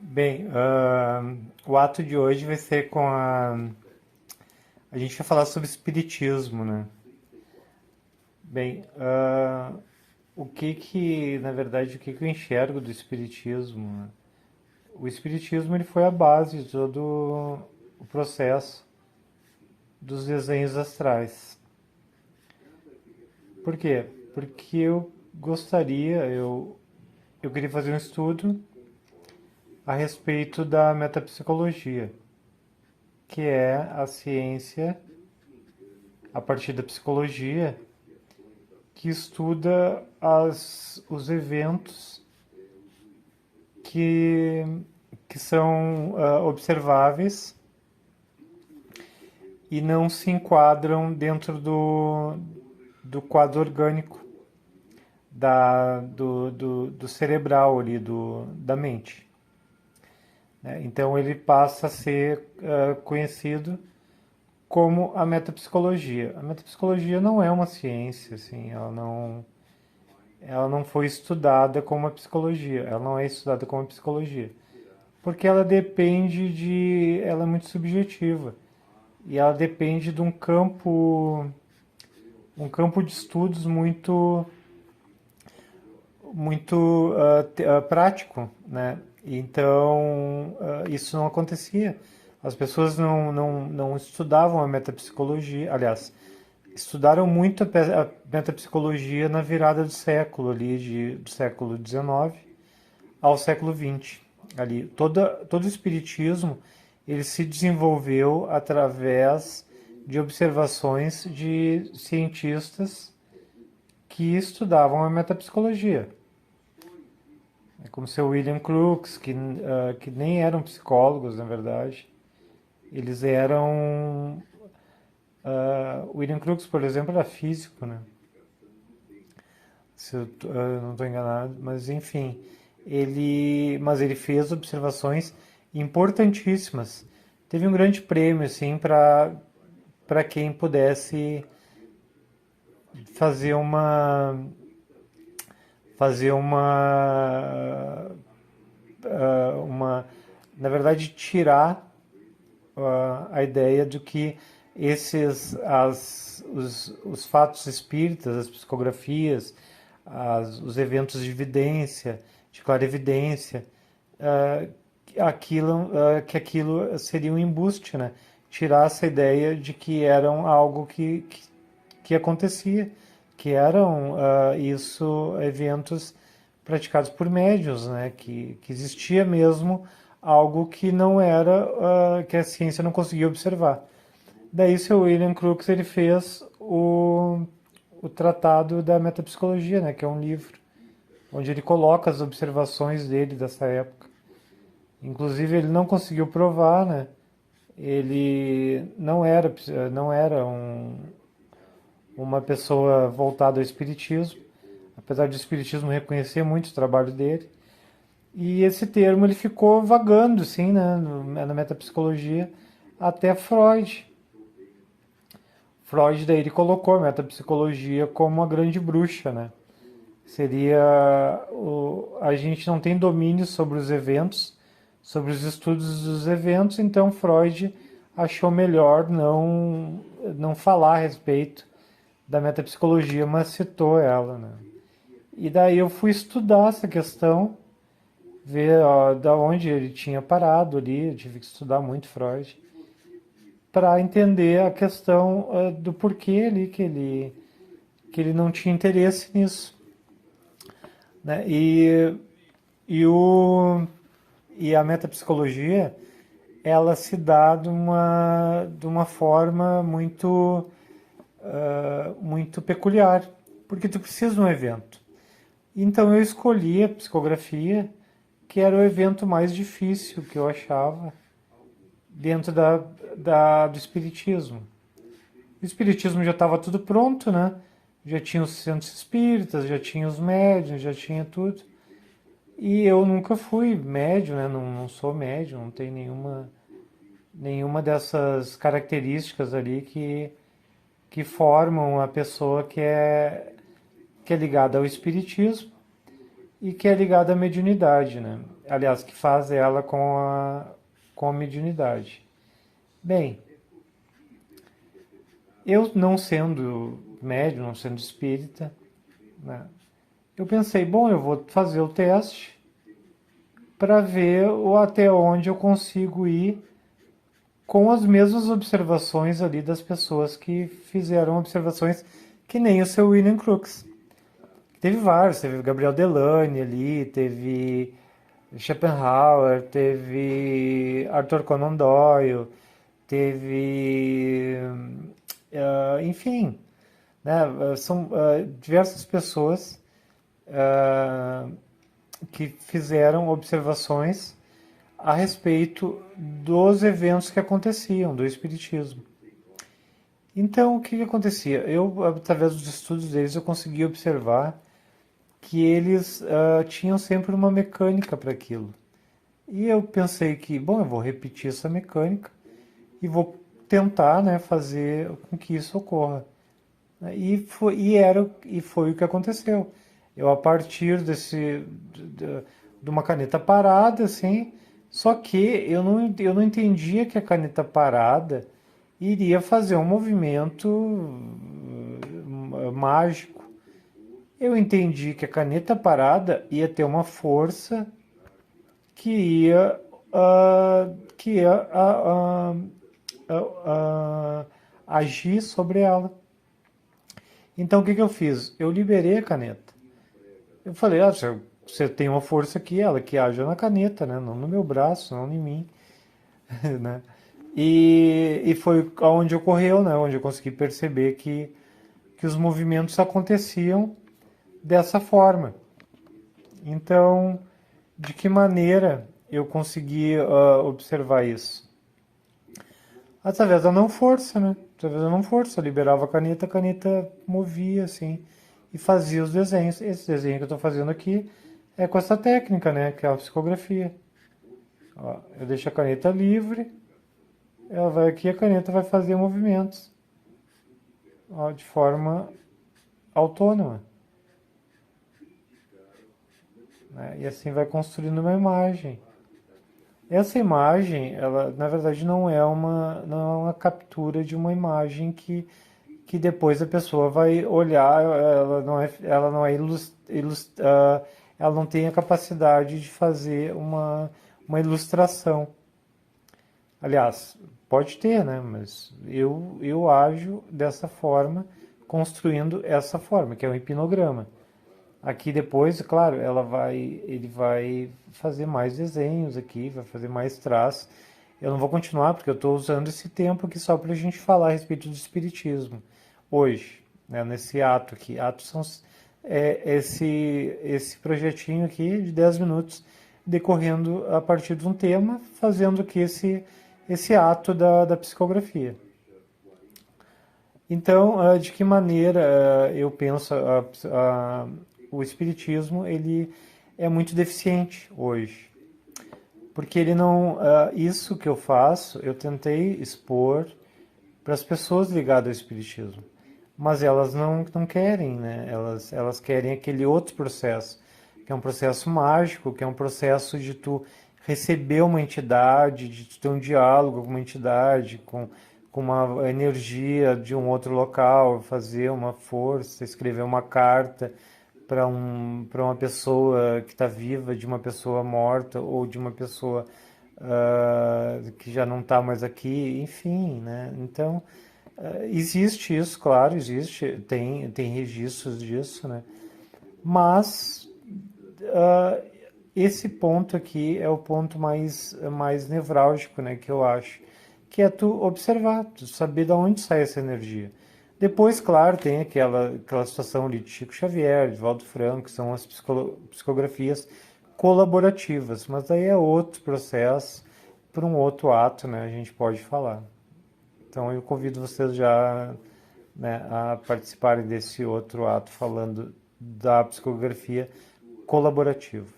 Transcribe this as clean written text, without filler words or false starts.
Bem, o ato de hoje vai ser com a. A gente vai falar sobre espiritismo, né? Bem, na verdade, o que que eu enxergo do espiritismo, né? O espiritismo ele foi a base de todo o processo dos desenhos astrais. Por quê? Porque eu queria fazer um estudo a respeito da metapsicologia, que é a ciência a partir da psicologia que estuda os eventos que, que são observáveis e não se enquadram dentro do quadro orgânico do cerebral ali, da mente, né? Então ele passa a ser conhecido como a metapsicologia. A metapsicologia não é uma ciência, assim, ela não foi estudada como a psicologia, ela não é estudada como a psicologia, porque ela é muito subjetiva e ela depende de um campo de estudos muito prático, né? Então isso não acontecia. As pessoas não estudavam a metapsicologia, aliás, estudaram muito a metapsicologia na virada do século ali, do século XIX ao século XX. Ali, todo o espiritismo ele se desenvolveu através de observações de cientistas que estudavam a metapsicologia. É como o seu William Crookes, que nem eram psicólogos, na verdade. Eles eram. William Crookes, por exemplo, era físico, né? Se eu não estou enganado, mas enfim, mas ele fez observações importantíssimas. Teve um grande prêmio assim para quem pudesse fazer uma fazer uma na verdade tirar a ideia de que os fatos espíritas, as psicografias, os eventos de vidência, de clarividência, uh, que aquilo seria um embuste, né? Tirar essa ideia de que eram algo que acontecia, que eram eventos praticados por médiuns, né? Que existia mesmo algo que não era, que a ciência não conseguia observar. Daí o seu William Crookes ele fez o Tratado da Metapsicologia, né? Que é um livro onde ele coloca as observações dele dessa época. Inclusive ele não conseguiu provar, né? Ele não era uma pessoa voltada ao espiritismo, apesar do espiritismo reconhecer muito o trabalho dele. E esse termo ele ficou vagando, assim, né, na metapsicologia até Freud. Freud daí ele colocou a metapsicologia como uma grande bruxa, né? A gente não tem domínio sobre os eventos, sobre os estudos dos eventos, então Freud achou melhor não falar a respeito da metapsicologia, mas citou ela, né? E daí eu fui estudar essa questão, ver da onde ele tinha parado ali, eu tive que estudar muito Freud, para entender a questão do porquê ali que ele não tinha interesse nisso, né? E, o, e a metapsicologia, ela se dá de uma forma muito peculiar, porque tu precisa de um evento. Então eu escolhi a psicografia, que era o evento mais difícil que eu achava dentro do espiritismo. O espiritismo já estava tudo pronto, né? Já tinha os centros espíritas, já tinha os médiuns, já tinha tudo. E eu nunca fui médium, né? Não sou médium, não tenho nenhuma dessas características ali que formam a pessoa que é ligada ao espiritismo e que é ligada à mediunidade, né? Aliás, que faz ela com a mediunidade. Bem, eu não sendo médium, não sendo espírita, né? Eu pensei, bom, eu vou fazer o teste para ver até onde eu consigo ir com as mesmas observações ali das pessoas que fizeram observações que nem o seu William Crookes. Teve vários, teve Gabriel Delany ali, teve Schopenhauer, teve Arthur Conan Doyle, teve, enfim, né, são diversas pessoas uh, que fizeram observações a respeito dos eventos que aconteciam, do espiritismo. Então, o que, que acontecia? Eu, através dos estudos deles, eu consegui observar que eles tinham sempre uma mecânica para aquilo. E eu pensei que, bom, eu vou repetir essa mecânica e vou tentar, né, fazer com que isso ocorra. E foi o que aconteceu. Eu, a partir de uma caneta parada, assim, só que eu não entendia que a caneta parada iria fazer um movimento mágico. Eu entendi que a caneta parada ia ter uma força que ia agir sobre ela. Então o que, que eu fiz? Eu liberei a caneta. Eu falei, você tem uma força aqui, ela que age na caneta, né? Não no meu braço, não em mim, né? E foi onde ocorreu, né? Onde eu consegui perceber que os movimentos aconteciam dessa forma. Então, de que maneira eu consegui observar isso? Através da não força, né? Através da não força, eu liberava a caneta movia assim e fazia os desenhos. Esse desenho que eu estou fazendo aqui é com essa técnica, né? Que é a psicografia. Ó, eu deixo a caneta livre, ela vai aqui e a caneta vai fazer movimentos, ó, de forma autônoma, né? E assim vai construindo uma imagem. Essa imagem, ela na verdade não é uma captura de uma imagem que depois a pessoa vai olhar, ela não tem a capacidade de fazer uma ilustração. Aliás, pode ter, né? Mas eu ajo dessa forma, construindo essa forma, que é um hipnograma. Aqui depois, claro, ele vai fazer mais desenhos aqui, vai fazer mais traços. Eu não vou continuar porque eu estou usando esse tempo aqui só para a gente falar a respeito do espiritismo hoje, né, nesse ato aqui. Atos são esse projetinho aqui de 10 minutos decorrendo a partir de um tema, fazendo aqui esse ato da psicografia. Então, de que maneira eu penso o espiritismo ele é muito deficiente hoje, porque ele não isso que eu faço eu tentei expor para as pessoas ligadas ao espiritismo, mas elas não querem, né? Elas querem aquele outro processo, que é um processo mágico, que é um processo de tu receber uma entidade, de tu ter um diálogo com uma entidade, com uma energia de um outro local, fazer uma força, escrever uma carta para uma pessoa que está viva, de uma pessoa morta ou de uma pessoa que já não está mais aqui, enfim, né? Então, existe isso, claro, existe, tem registros disso, né? Mas esse ponto aqui é o ponto mais nevrálgico, né, que eu acho, que é tu observar, tu saber de onde sai essa energia. Depois, claro, tem aquela situação ali de Chico Xavier, de Valdo Franco, que são as psicografias colaborativas, mas daí é outro processo, para um outro ato, né, a gente pode falar. Então eu convido vocês já, né, a participarem desse outro ato falando da psicografia colaborativa.